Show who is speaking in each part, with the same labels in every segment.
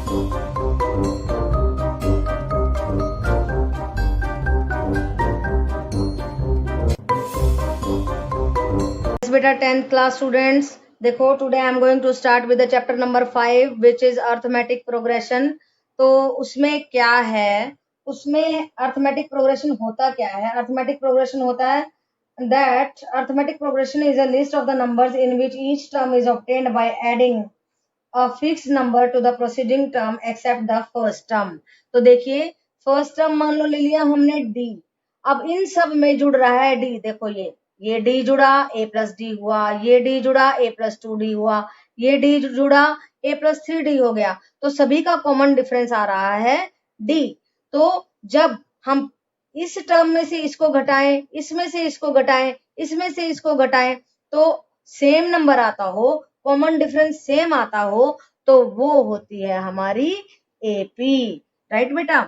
Speaker 1: बेटा 10th class students, देखो today I am going to start with the chapter number 5 which is arithmetic progression. तो उसमें क्या है, उसमें अर्थमेटिक प्रोग्रेशन होता क्या है? अर्थमेटिक प्रोग्रेशन होता है that arithmetic progression is a list of the numbers in which each term is obtained by adding a fixed number to the preceding term except the first term। तो देखिए first term मान लो ले लिया हमने D, अब इन सब में जुड़ रहा है डी। देखो ये डी जुड़ा ए प्लस डी हुआ, ये डी जुड़ा ए प्लस 2d हुआ, ये डी जुड़ा ए प्लस 3d हो गया। तो सभी का कॉमन डिफरेंस आ रहा है डी। तो जब हम इस टर्म में से इसको घटाएं, इसमें से इसको घटाएं, इसमें से इसको घटाएं, तो सेम नंबर आता हो, कॉमन डिफरेंस सेम आता हो, तो वो होती है हमारी एपी। राइट बेटा?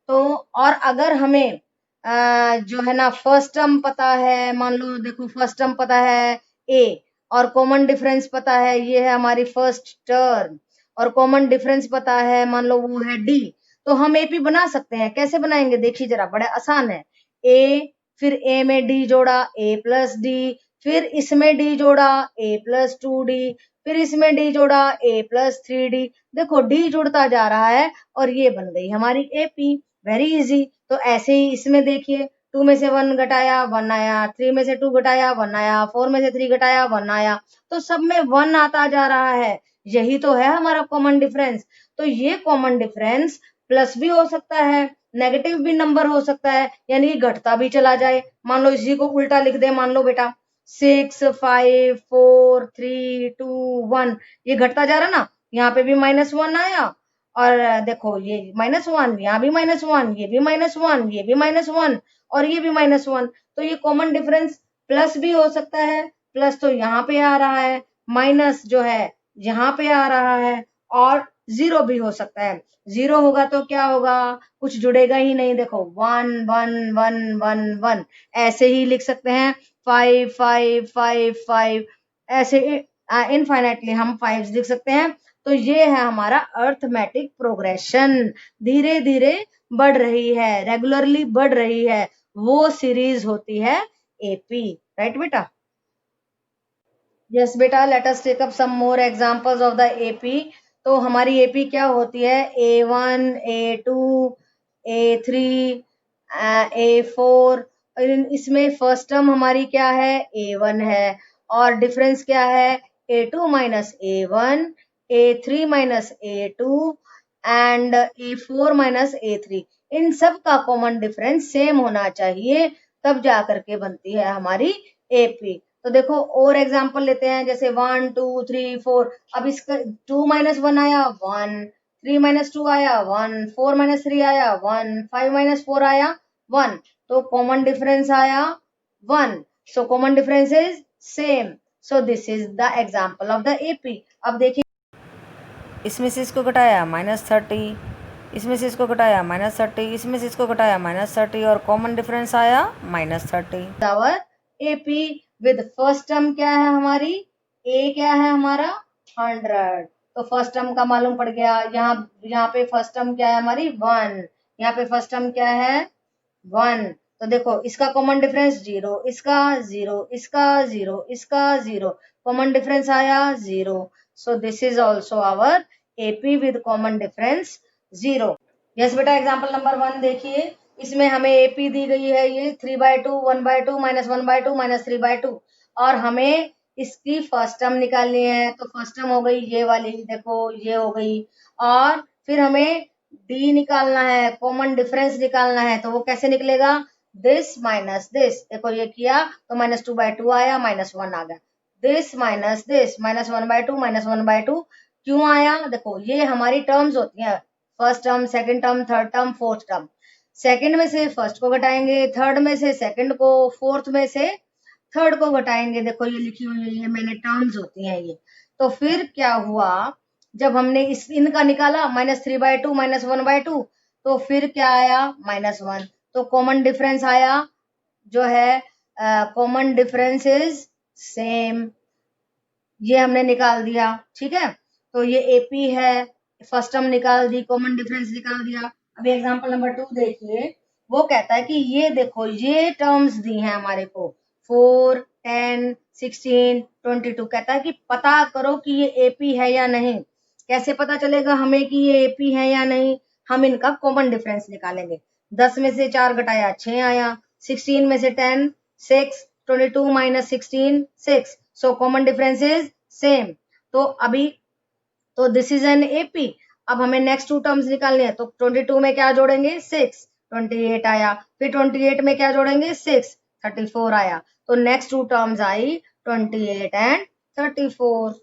Speaker 1: तो और अगर हमें जो है ना फर्स्ट टर्म पता है, मान लो देखो फर्स्ट टर्म पता है ए और कॉमन डिफरेंस पता है ये है हमारी फर्स्ट टर्म, और कॉमन डिफरेंस पता है मान लो वो है डी, तो हम एपी बना सकते हैं। कैसे बनाएंगे देखिए जरा, बड़ा आसान है। ए, फिर ए में डी जोड़ा ए प्लस डी, फिर इसमें डी जोड़ा ए प्लस 2d, फिर इसमें डी जोड़ा ए प्लस 3d। देखो डी जुड़ता जा रहा है और ये बन गई हमारी एपी। Very easy. तो ऐसे ही इसमें देखिए 2 में से 1 घटाया 1 आया, 3 में से 2 घटाया 1 आया, 4 में से 3 घटाया 1 आया, तो सब में 1 आता जा रहा है। यही तो है हमारा कॉमन डिफरेंस। तो ये कॉमन डिफरेंस प्लस भी हो सकता है, नेगेटिव भी नंबर हो सकता है, यानी कि घटता भी चला जाए। मान लो इसी को उल्टा लिख दे, मान लो बेटा 6 5 4 3 2 1, ये घटता जा रहा ना, यहाँ पे भी -1 आया, और देखो ये -1, यहाँ भी -1, ये भी -1, ये भी -1 और ये भी -1। तो ये कॉमन डिफरेंस प्लस भी हो सकता है, प्लस तो यहाँ पे आ रहा है, माइनस जो है यहाँ पे आ रहा है, और जीरो भी हो सकता है। जीरो होगा तो क्या होगा, कुछ जुड़ेगा ही नहीं। देखो 1 1 1 1 1 ऐसे ही लिख सकते हैं, 5 5 5 5 ऐसे इनफाइनाइटली हम 5 लिख सकते हैं। तो ये है हमारा अर्थमेटिक प्रोग्रेशन, धीरे धीरे बढ़ रही है, रेगुलरली बढ़ रही है, वो सीरीज होती है एपी। राइट बेटा? यस बेटा, let us take up some more examples of the AP. तो हमारी एपी क्या होती है? A1 A2 A3 A4। इसमें फर्स्ट टर्म हमारी क्या है? A1 है, और डिफरेंस क्या है? A2 minus A1, A3 minus A2 and A4 minus A3। इन सब का कॉमन डिफरेंस सेम होना चाहिए, तब जा करके बनती है हमारी एपी। तो देखो और एग्जांपल लेते हैं, जैसे 1 2 3 4। अब इसका 2 माइनस 1 आया 1, 3 माइनस 2 आया 1, 4 माइनस 3 आया 1, 5 माइनस 4 आया 1, तो कॉमन डिफरेंस आया 1। सो common difference is same. So this is the example of the AP. अब देखिए
Speaker 2: इसमें से इसको घटाया -30, इसमें से इसको घटाया -30, इसमें से इसको घटाया -30 और कॉमन डिफरेंस आया -30।
Speaker 1: Our AP with first term क्या है हमारी? ए क्या है हमारा? 100। तो फर्स्ट टर्म का मालूम पड़ गया। यहाँ पे फर्स्ट टर्म क्या है हमारी? 1। यहाँ पे फर्स्ट टर्म क्या है? 1। तो देखो इसका कॉमन डिफरेंस 0, इसका 0, इसका 0, इसका 0, कॉमन डिफरेंस आया 0। So this is also our AP with common difference 0। Yes बेटा, एग्जाम्पल नंबर 1 देखिए, इसमें हमें एपी दी गई है ये 3/2 1/2 -1/2 -3/2, और हमें इसकी फर्स्ट टर्म निकालनी है। तो फर्स्ट टर्म हो गई ये वाली, देखो ये हो गई, और फिर हमें डी निकालना है, कॉमन डिफरेंस निकालना है। तो वो कैसे निकलेगा? दिस माइनस दिस, देखो ये किया तो -2/2 आया, -1 आ गया। दिस माइनस दिस, -1/2 -1/2 क्यों आया? देखो ये हमारी टर्म्स होती हैं, first term, second term, third term, fourth term. Second में से फर्स्ट को घटाएंगे, थर्ड में से सेकंड को, फोर्थ में से थर्ड को घटाएंगे। देखो ये लिखी हुई है, ये मैंने टर्म्स होती हैं ये। तो फिर क्या हुआ, जब हमने इनका निकाला -3/2 -1/2, तो फिर क्या आया? -1। तो कॉमन डिफरेंस आया जो है, कॉमन डिफरेंस इज सेम, ये हमने निकाल दिया। ठीक है, तो ये एपी है, फर्स्ट टर्म निकाल दी, कॉमन डिफरेंस निकाल दिया। अभी एग्जांपल नंबर 2 देखिए, वो कहता है कि ये देखो ये टर्म्स दी हैं हमारे को 4, 10, 16, 22। कहता है कि पता करो कि ये एपी है या नहीं। कैसे पता चलेगा हमें कि ये एपी है या नहीं? हम इनका कॉमन डिफरेंस निकालेंगे। 10 में से 4 घटाया 6 आया, 16 में से 10 6, 22 minus 16 6। So common difference is same. तो अभी तो दिस इज एन एपी। अब हमें नेक्स्ट टू टर्म्स निकालने हैं, तो 22 में क्या जोड़ेंगे 6, 28 आया। फिर 28 में क्या जोड़ेंगे 6, 34 आया। तो नेक्स्ट टू टर्म्स आई 28 एंड 34।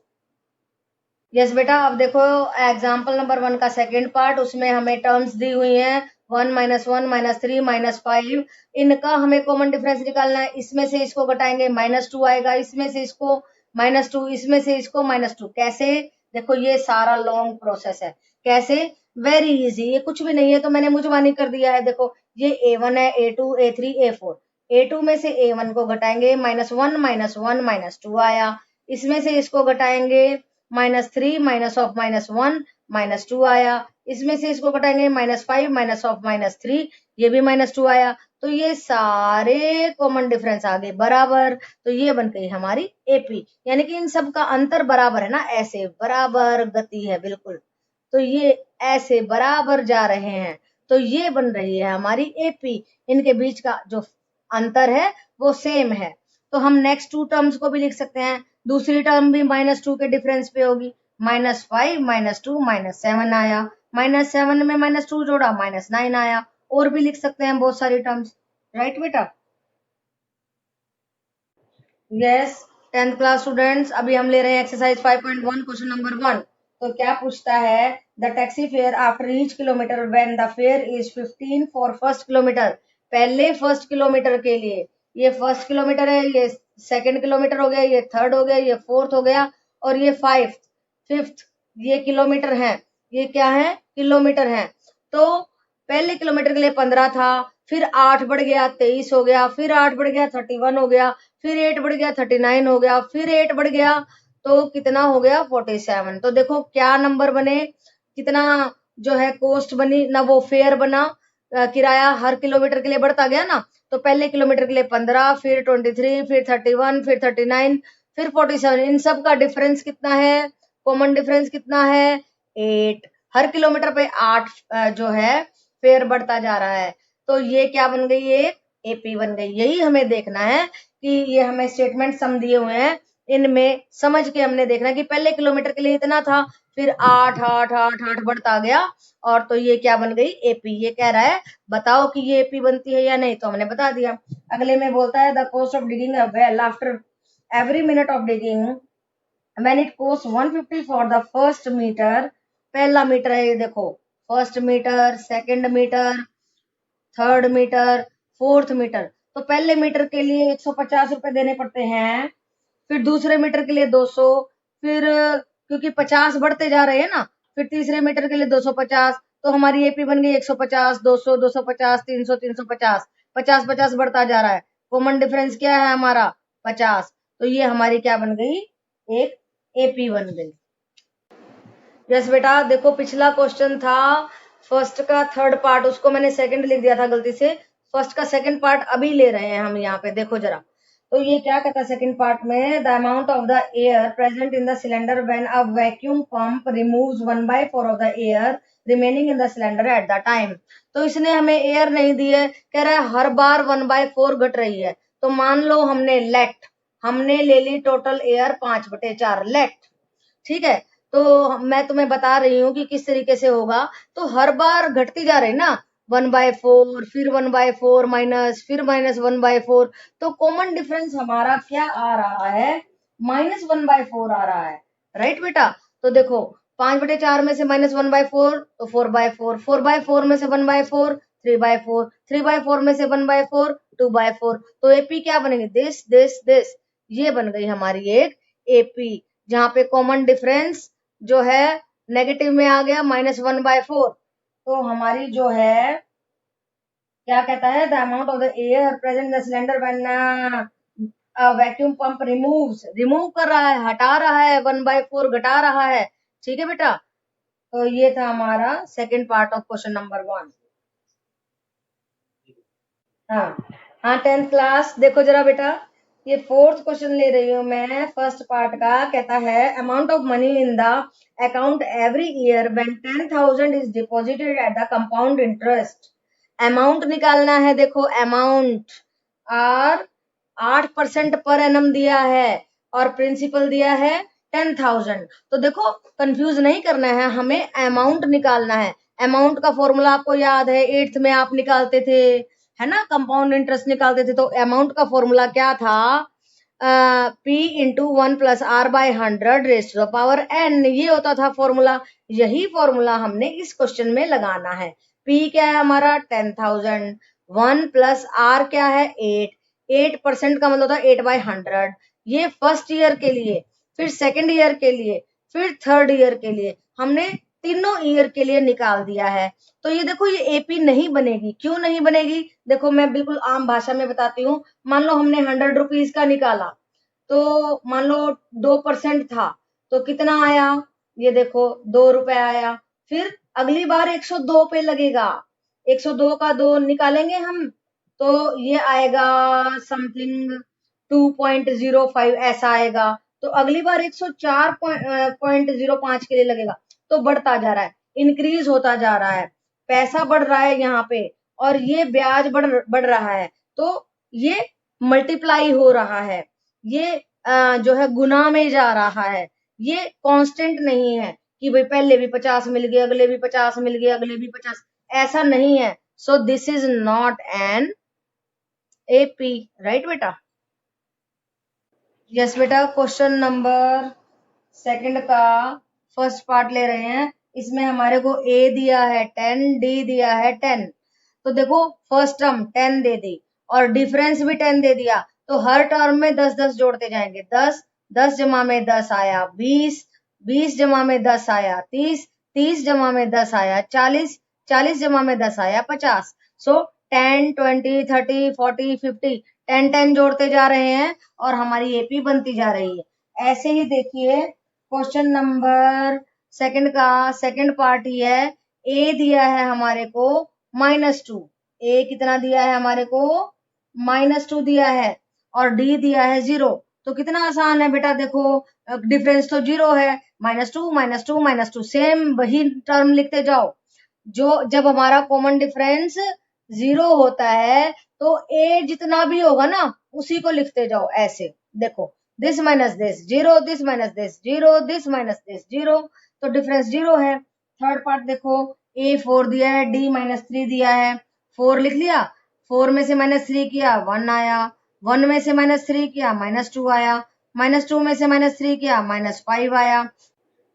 Speaker 1: यस बेटा, अब देखो एग्जाम्पल नंबर 1 का सेकेंड पार्ट, उसमें हमें टर्म्स दी हुई हैं 1 -1 -3 -5। इनका हमें कॉमन डिफरेंस निकालना है। इसमें से इसको घटाएंगे -2 आएगा, इसमें से इसको -2, इसमें से इसको -2। कैसे? देखो ये सारा लॉन्ग प्रोसेस है। कैसे? वेरी इजी, ये कुछ भी नहीं है तो मैंने मुजबानी कर दिया है। देखो ये A1 है, A2, A3, A4। A2 में से A1 को घटाएंगे -1 -1 -2 आया। इसमें से इसको घटाएंगे -3 माइनस ऑफ -1 -2 आया। इसमें से इसको घटाएंगे -5 माइनस ऑफ -3, ये भी -2 आया। तो ये सारे कॉमन डिफरेंस आ गए बराबर। तो ये बन गई हमारी एपी, यानी कि इन सब का अंतर बराबर है ना, ऐसे बराबर गति है बिल्कुल। तो ये ऐसे बराबर जा रहे हैं, तो ये बन रही है हमारी एपी। इनके बीच का जो अंतर है वो सेम है। तो हम नेक्स्ट टू टर्म्स को भी लिख सकते हैं। दूसरी टर्म भी -2 के डिफरेंस पे होगी। -5 -2 -7 आया, -7 में -2 जोड़ा -9 आया। और भी लिख सकते हैं बहुत सारी टर्म्स, राइट बेटा? यस 10th क्लास स्टूडेंट्स, अभी हम ले रहे हैं एक्सरसाइज 5.1 क्वेश्चन नंबर 1। तो क्या पूछता है, the taxi fare after each kilometre when the fair is 15 for first kilometre. पहले फर्स्ट किलोमीटर के लिए, ये फर्स्ट किलोमीटर है, ये सेकंड किलोमीटर हो गया, ये थर्ड हो गया, ये फोर्थ हो गया, और ये फिफ्थ। ये किलोमीटर है, ये क्या है किलोमीटर है। तो पहले किलोमीटर के लिए 15 था, फिर 8 बढ़ गया 23 हो गया, फिर 8 बढ़ गया 31 हो गया, फिर 8 बढ़ गया 39 हो गया, फिर 8 बढ़ गया तो कितना हो गया 47। तो देखो क्या नंबर बने, कितना जो है कॉस्ट बनी ना, वो फेयर बना, किराया हर किलोमीटर के लिए बढ़ता गया ना। तो पहले किलोमीटर के लिए 15, फिर 23, फिर 31, फिर 39, फिर 47। इन सब का डिफरेंस कितना है, कॉमन डिफरेंस कितना है 8। हर किलोमीटर पे 8 जो है फेयर बढ़ता जा रहा है। तो ये क्या बन गई, ये एपी बन गई। यही हमें देखना है कि ये हमें स्टेटमेंट सम दिए हुए हैं, इनमें समझ के हमने देखना कि पहले किलोमीटर के लिए इतना था, फिर 8 8 8 8 बढ़ता गया, और तो ये क्या बन गई एपी। ये कह रहा है बताओ कि ये एपी बनती है या नहीं, तो हमने बता दिया। अगले में बोलता है the cost of digging a well after every minute of digging when it cost 150 for the first metre. पहला मीटर है ये देखो, first metre, second metre, third metre, fourth metre. तो पहले मीटर के लिए 150 रुपए देने पड़ते हैं, फिर दूसरे मीटर के लिए 200, फिर क्योंकि 50 बढ़ते जा रहे हैं ना, फिर तीसरे मीटर के लिए 250। तो हमारी एपी बन गई 150, 200, 250, 300, 350, 50 50 बढ़ता जा रहा है। कॉमन डिफरेंस क्या है हमारा 50। तो ये हमारी क्या बन गई, एक एपी बन गई। यस बेटा, देखो पिछला क्वेश्चन था फर्स्ट का थर्ड पार्ट, उसको मैंने सेकंड लिख दिया था गलती से। फर्स्ट का सेकंड पार्ट अभी ले रहे हैं हम यहाँ पे, देखो जरा। तो ये क्या कहता है सेकंड पार्ट में, the amount of the air present in the cylinder when a vacuum pump removes 1/4 of the air remaining in the cylinder at the time. तो इसने हमें एयर नहीं दी है, कह रहा है हर बार 1/4 घट रही है। तो मान लो हमने ले ली टोटल एयर 5/4 लेट, ठीक है। तो मैं तुम्हें बता रही हूँ कि किस तरीके से होगा। तो हर बार घटती जा रही ना 1/4, फिर 1/4 माइनस, फिर -1/4। तो कॉमन डिफरेंस हमारा क्या आ रहा है, -1/4 आ रहा है, राइट बेटा? तो देखो 5/4 में से -1/4 तो 4/4, 4/4 में से 1/4 3/4, 3/4 में से 1/4 2/4। तो एपी क्या बनेगी, दिस ये बन गई हमारी एक एपी, जहां पे कॉमन डिफरेंस जो है नेगेटिव में आ गया -1/4। तो हमारी जो है क्या कहता है, the amount of the air present in the cylinder when vacuum pump remove कर रहा है, हटा रहा है, 1/4 घटा रहा है, ठीक है बेटा? तो ये था हमारा second part of question number 1। हाँ 10th क्लास देखो जरा बेटा, ये 4th क्वेश्चन ले रही हूँ मैं फर्स्ट पार्ट का। कहता है amount of money in the account every year when 10,000 is deposited at the compound interest. Amount निकालना है। देखो अमाउंट और 8% पर एनम दिया है और प्रिंसिपल दिया है 10,000। तो देखो कंफ्यूज नहीं करना है, हमें अमाउंट निकालना है। अमाउंट का फॉर्मूला आपको याद है, 8th में आप निकालते थे, है ना, कंपाउंड इंटरेस्ट निकालते थे। तो अमाउंट का फॉर्मूला क्या था, P into 1+R/100 raise to the power n, ये होता था फॉर्मूला। यही फॉर्मूला हमने इस क्वेश्चन में लगाना है। P क्या है हमारा 10,000, 1+R क्या है 8% का मतलब था 8/100। ये फर्स्ट ईयर के लिए, फिर सेकंड ईयर के लिए, फिर थर्ड ईयर के लिए, हमने तीनों ईयर के लिए निकाल दिया है। तो ये देखो ये एपी नहीं बनेगी। क्यों नहीं बनेगी, देखो मैं बिल्कुल आम भाषा में बताती हूँ। मान लो हमने 100 रुपीज का निकाला, तो मान लो 2% था, तो कितना आया, ये देखो 2 रुपए आया। फिर अगली बार 102 पे लगेगा, 102 का 2 निकालेंगे हम, तो ये आएगा समथिंग 2.05 ऐसा आएगा। तो अगली बार 104.05 के लिए लगेगा। तो बढ़ता जा रहा है, इंक्रीज होता जा रहा है, पैसा बढ़ रहा है यहाँ पे, और ये ब्याज बढ़ रहा है। तो ये मल्टीप्लाई हो रहा है, ये जो है गुना में जा रहा है। ये कांस्टेंट नहीं है कि भाई पहले भी 50 मिल गए, अगले भी 50 मिल गए, अगले भी 50, ऐसा नहीं है। सो this is not an AP, right बेटा। यस बेटा, क्वेश्चन नंबर सेकंड का फर्स्ट पार्ट ले रहे हैं। इसमें हमारे को ए दिया है 10, डी दिया है 10। तो देखो फर्स्ट टर्म 10 दे दी और डिफरेंस भी 10 दे दिया, तो हर टर्म में 10-10 जोड़ते जाएंगे। 10, 10 जमा में 10 आया 20, 20 जमा में 10 आया 30, 30 जमा में 10 आया 40, 40 जमा में 10 आया 50। सो 10, 20, 30, 40, 50, 10 जोड़ते जा रहे हैं और हमारी एपी बनती जा रही है। ऐसे ही देखिए क्वेश्चन नंबर सेकंड का सेकंड पार्ट ही है। ए दिया है हमारे को -2, ए कितना दिया है हमारे को -2 दिया है, और डी दिया है 0। तो कितना आसान है बेटा, देखो डिफरेंस तो 0 है, -2 -2 -2 सेम वही टर्म लिखते जाओ। जो जब हमारा कॉमन डिफरेंस 0 होता है तो ए जितना भी होगा ना उसी को लिखते जाओ ऐसे। देखो this minus this 0, this minus this 0, this minus this 0, तो डिफरेंस 0 है। थर्ड पार्ट देखो, ए 4 दिया है, डी -3 दिया है। 4 लिख लिया, 4 में से -3 किया 1 आया, 1 में से -3 किया -2 आया, -2 में से -3 किया -5 आया।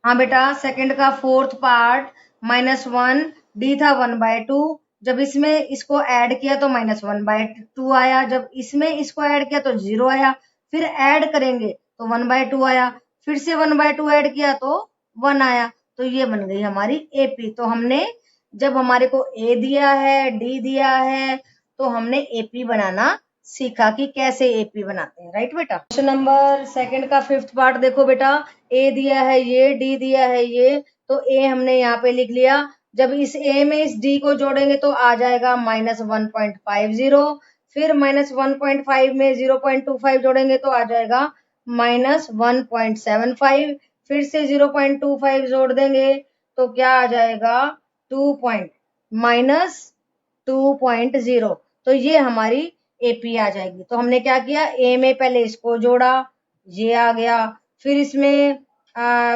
Speaker 1: हाँ बेटा, सेकंड का फोर्थ पार्ट -1, डी था 1/2। जब इसमें इसको ऐड किया तो -1/2 आया, जब इसमें इसको ऐड किया तो 0 आया, फिर ऐड करेंगे तो 1/2 आया, फिर से 1/2 ऐड किया तो 1 आया। तो ये बन गई हमारी एपी। तो हमने जब हमारे को ए दिया है, डी दिया है, तो हमने एपी बनाना सीखा कि कैसे एपी बनाते हैं, राइट बेटा। क्वेश्चन नंबर सेकंड का फिफ्थ पार्ट देखो बेटा, ए दिया है ये, डी दिया है ये, तो ए हमने यहाँ पे लिख लिया। जब इस ए में इस डी को जोड़ेंगे तो आ जाएगा -1.50, फिर -1.5 में 0.25 जोड़ेंगे तो आ जाएगा -1.75, फिर से 0.25 जोड़ देंगे तो क्या आ जाएगा -2.0। तो ये हमारी एपी आ जाएगी। तो हमने क्या किया, ए में पहले इसको जोड़ा, ये आ गया, फिर इसमें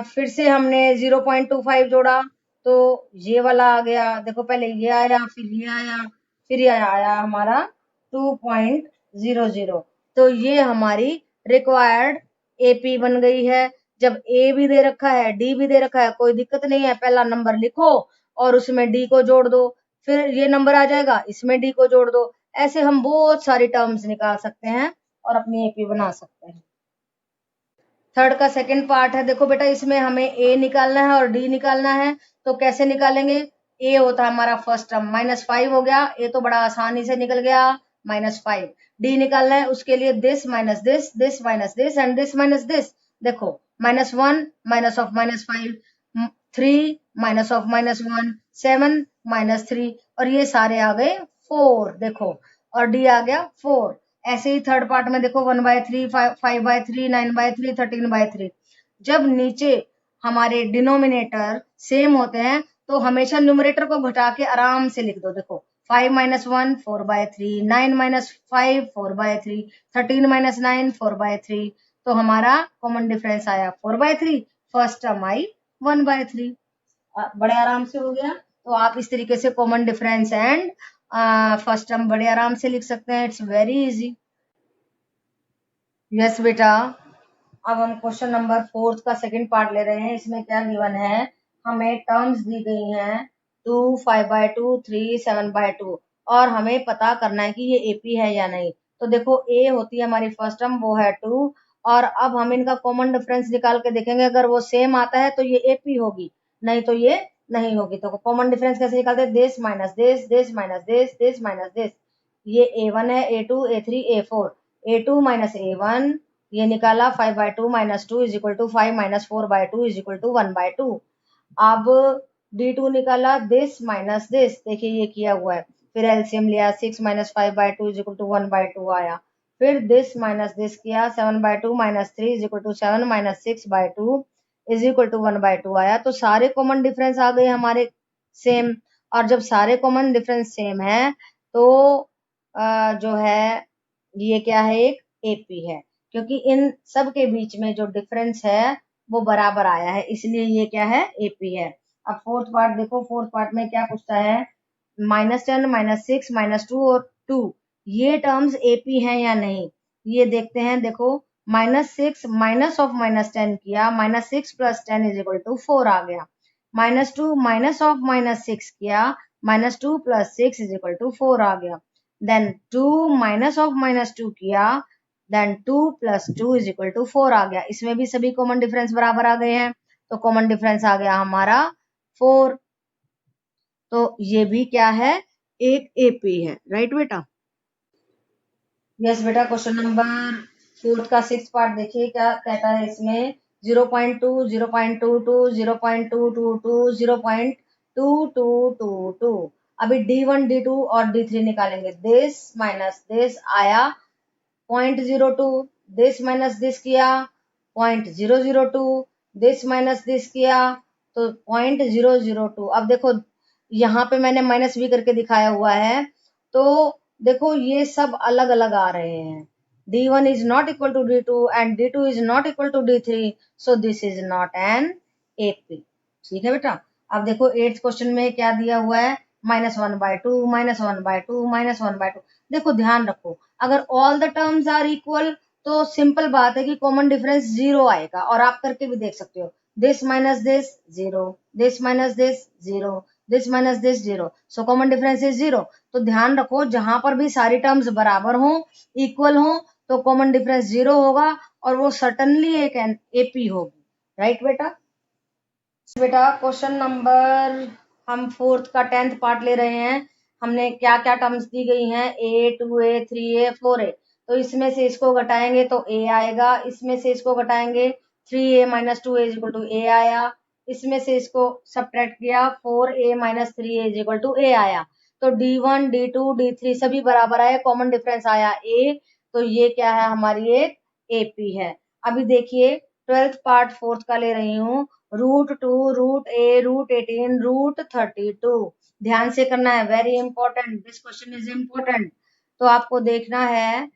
Speaker 1: फिर से हमने 0.25 जोड़ा तो ये वाला आ गया। देखो पहले ये आया, फिर ये आया, फिर ये आया हमारा 2.00। तो ये हमारी रिक्वायर्ड एपी बन गई है। जब ए भी दे रखा है, डी भी दे रखा है, कोई दिक्कत नहीं है, पहला नंबर लिखो और उसमें डी को जोड़ दो, फिर ये नंबर आ जाएगा, इसमें डी को जोड़ दो। ऐसे हम बहुत सारी टर्म्स निकाल सकते हैं और अपनी एपी बना सकते हैं। थर्ड का सेकंड पार्ट है। देखो बेटा, इसमें हमें ए निकालना है और डी निकालना है। तो कैसे निकालेंगे, ए होता है हमारा फर्स्ट टर्म, -5 हो गया, ए तो बड़ा आसानी से निकल गया -5। डी निकालना है, उसके लिए this minus this, this minus this and this minus this. देखो -1 -5, 3 माइनस ऑफ -1, 7 -3 और ये सारे आ गए 4 देखो, और डी आ गया 4। ऐसे ही थर्ड पार्ट में देखो 1/3, 5/3, 9/3, 13/3। जब नीचे हमारे डिनोमिनेटर सेम होते हैं तो हमेशा न्यूमरेटर को घटा के आराम से लिख दो। देखो 5 -1 4/3, 9 -5 4/3, 13 -9 4/3। तो हमारा कॉमन डिफरेंस आया 4/3, फर्स्ट टर्म आई 1/3। बड़े आराम से हो गया। तो आप इस तरीके से common difference and first term बड़े आराम से लिख सकते हैं। It's very easy. यस बेटा, अब हम क्वेश्चन नंबर 4 का सेकंड पार्ट ले रहे हैं। इसमें क्या गिवन है, हमें टर्म्स दी गई हैं 2, 5/2, 3, 7/2 और हमें पता करना है कि ये एपी है या नहीं। तो देखो ए होती है हमारी फर्स्ट टर्म, वो है 2, और अब हम इनका कॉमन डिफरेंस निकाल के देखेंगे। अगर वो सेम आता है तो ये एपी होगी, नहीं तो ये नहीं होगी। तो कॉमन डिफरेंस कैसे निकालते हैं, this minus this, this minus this, this minus this. ये A1 है, A2, A3, A4, A2 minus A1, ये निकाला 5/2 minus 2 is equal to 5 minus 4/2 is equal to 1/2। अब D2 निकाला, दिस माइनस दिस, देखिए ये किया हुआ है। फिर एलसीएम लिया, 6 माइनस 5/2 इज इक्वल टू 1/2 आया। फिर दिस माइनस दिस किया, 7/2 minus 3 is equal to 7 minus 6/2 is equal to 1/2 आया। तो सारे कॉमन डिफरेंस आ गए हमारे सेम। और जब सारे कॉमन डिफरेंस सेम है तो जो है ये क्या है, एक एपी है, क्योंकि इन सब के बीच में जो डिफरेंस है वो बराबर आया है, इसलिए ये क्या है, एपी है। अब फोर्थ पार्ट देखो, फोर्थ पार्ट में क्या पूछता है, -10, -6, -2 और 2 ये टर्म्स एपी हैं या नहीं, ये देखते हैं। देखो -6 माइनस ऑफ -10 किया, -6 + 10 इज इक्वल टू 4 आ गया। -2 माइनस ऑफ -6 किया, -2 + 6 इज इक्वल टू 4 आ गया। देन 2 माइनस ऑफ -2 किया, देन 2 + 2 इज इक्वल टू 4 आ गया। इसमें भी सभी कॉमन डिफरेंस बराबर आ गए हैं, तो कॉमन डिफरेंस आ गया हमारा 4। तो ये भी क्या है, एक एपी है, राइट बेटा। यस बेटा, क्वेश्चन नंबर 4 का 6 पार्ट देखिए क्या कहता है इसमें। 0.2, 0.22, 0.222, 0.2222। अभी D1, D2 और D3 निकालेंगे। दिस माइनस दिस आया 0.02, दिस माइनस दिस किया 0.002, दिस माइनस दिस किया तो 0.002। अब देखो यहाँ पे मैंने माइनस भी करके दिखाया हुआ है, तो देखो ये सब अलग अलग आ रहे हैं। D1 is not equal to D2 and D2 is not equal to D3, so this is not an AP। ठीक है बेटा। अब देखो 8th क्वेश्चन में क्या दिया हुआ है, -1/2, -1/2, -1/2। देखो ध्यान रखो, अगर all the terms are equal तो सिंपल बात है कि कॉमन डिफरेंस 0 आएगा, और आप करके भी देख सकते हो। This minus this 0, this minus this 0, this minus this 0, so common difference is 0। तो ध्यान रखो जहां पर भी सारी टर्म्स बराबर हो, इक्वल हो, तो कॉमन डिफरेंस 0 होगा और वो सर्टनली एक एपी होगी, राइट बेटा। बेटा क्वेश्चन नंबर, हम 4th का 10th पार्ट ले रहे हैं। हमने क्या क्या टर्म्स दी गई हैं, A, 2A, 3A, 4A। तो इसमें से इसको घटाएंगे तो A आएगा, इसमें से इसको घटाएंगे 3A - 2A is equal to A आया, इसमें से इसको सब्ट्रैक्ट किया 4A - 3A is equal to A आया। तो D1, D2, D3 सभी बराबर आए, कॉमन डिफरेंस आया A। तो ये क्या है, हमारी एक AP है। अभी देखिए 12th पार्ट 4th का ले रही हूँ। √2, √A, √18, √32। ध्यान से करना है, very important, this question is important. तो आपको देखना है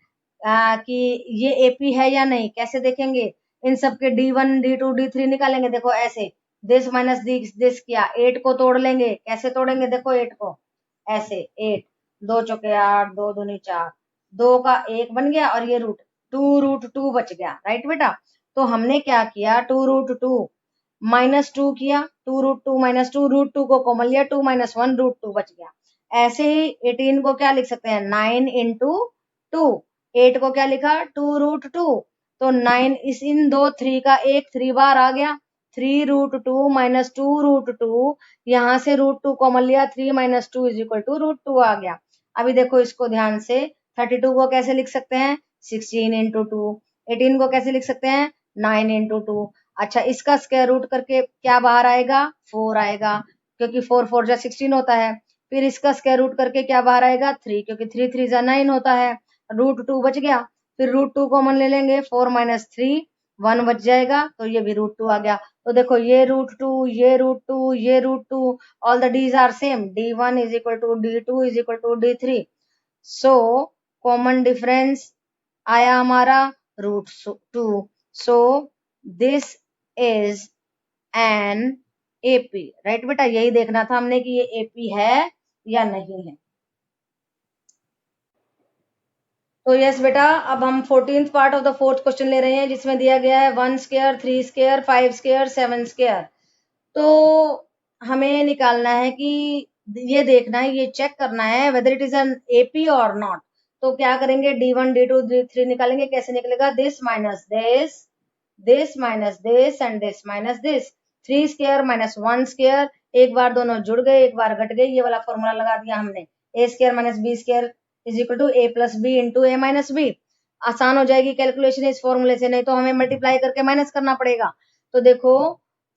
Speaker 1: कि ये एपी है या नहीं। कैसे देखेंगे, इन सब के D1, D2, D3 निकालेंगे। देखो ऐसे, दिस माइनस दिस किया, 8 को तोड़ लेंगे। कैसे तोड़ेंगे, देखो 8 को ऐसे, 8 2 चौके 8, 2 दूनी 4, 2 का 1 बन गया और ये √2 बच गया, राइट बेटा। तो हमने क्या किया, 2√2 -2 किया, 2√2 -2, √2 को कॉमन लिया, 2 - 1 √2 बच गया। ऐसे ही 18 को क्या लिख सकते हैं, 9 × 2। 8 को क्या लिखा, 2√2। तो 9 इस इन दो 3 का एक 3 बार आ गया, 3√2 - 2√2, यहाँ से √2 कॉमन लिया, 3 - 2 इज इक्वल टू √2 आ गया। अभी देखो इसको ध्यान से, 32 को कैसे लिख सकते हैं, 16 × 2। 18 को कैसे लिख सकते हैं, 9 × 2। अच्छा, इसका स्क्वायर रूट करके क्या बाहर आएगा? 4 आएगा, क्योंकि 4 4 जा 16 होता है। फिर इसका स्क्वायर रूट करके क्या बाहर आएगा? 3, क्योंकि 3 3 जा 9 होता है। √2 बच गया। फिर √2 कॉमन ले लेंगे, 4 - 3 1 बच जाएगा, तो ये भी √2 आ गया। तो देखो ये √2, ये √2, ये √2, all the Ds are same, D1 is equal to D2 is equal to D3। So common difference आया हमारा √2। So this is an AP, right बेटा? यही देखना था हमने कि ये एपी है या नहीं है। तो यस बेटा, अब हम 14th part of the 4th question ले रहे हैं, जिसमें दिया गया है 1 स्क्वायर, 3 स्क्वायर, 5 स्क्वायर, 7 स्क्वायर। तो हमें निकालना है कि ये देखना है, ये चेक करना है whether it is an AP और नॉट। तो क्या करेंगे? D1 D2 D3 निकालेंगे। कैसे निकलेगा? This minus this, this minus this and this minus this. 3 square minus 1 square, एक बार दोनों जुड़ गए, एक बार घट गए, ये वाला फॉर्मूला लगा दिया हमने। A square minus B square is equal to A plus B into A minus B. आसान हो जाएगी कैलकुलेशन इस फॉर्मूले से, नहीं तो हमें मल्टीप्लाई करके माइनस करना पड़ेगा। तो देखो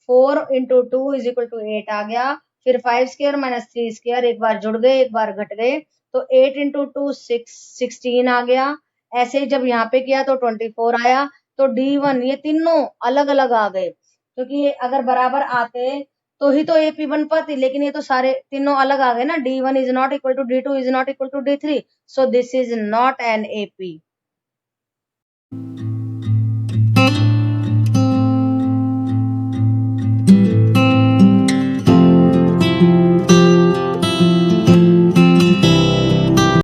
Speaker 1: 4 इंटू 2 इज इक्वल टू 8 आ गया। फिर 5 स्क्वायर माइनस 3 स्क्वायर, एक बार जुड़ गए, एक बार घट गए, तो 8 इंटू 2 16 आ गया। ऐसे ही जब यहाँ पे किया तो 24 आया। तो D1 ये तीनों अलग अलग आ गए, क्योंकि ये अगर बराबर आते तो ही तो एपी बन पाती, लेकिन ये तो सारे तीनों अलग आ गए ना। D1 is not equal to D2 is not equal to D3, so this is not an AP.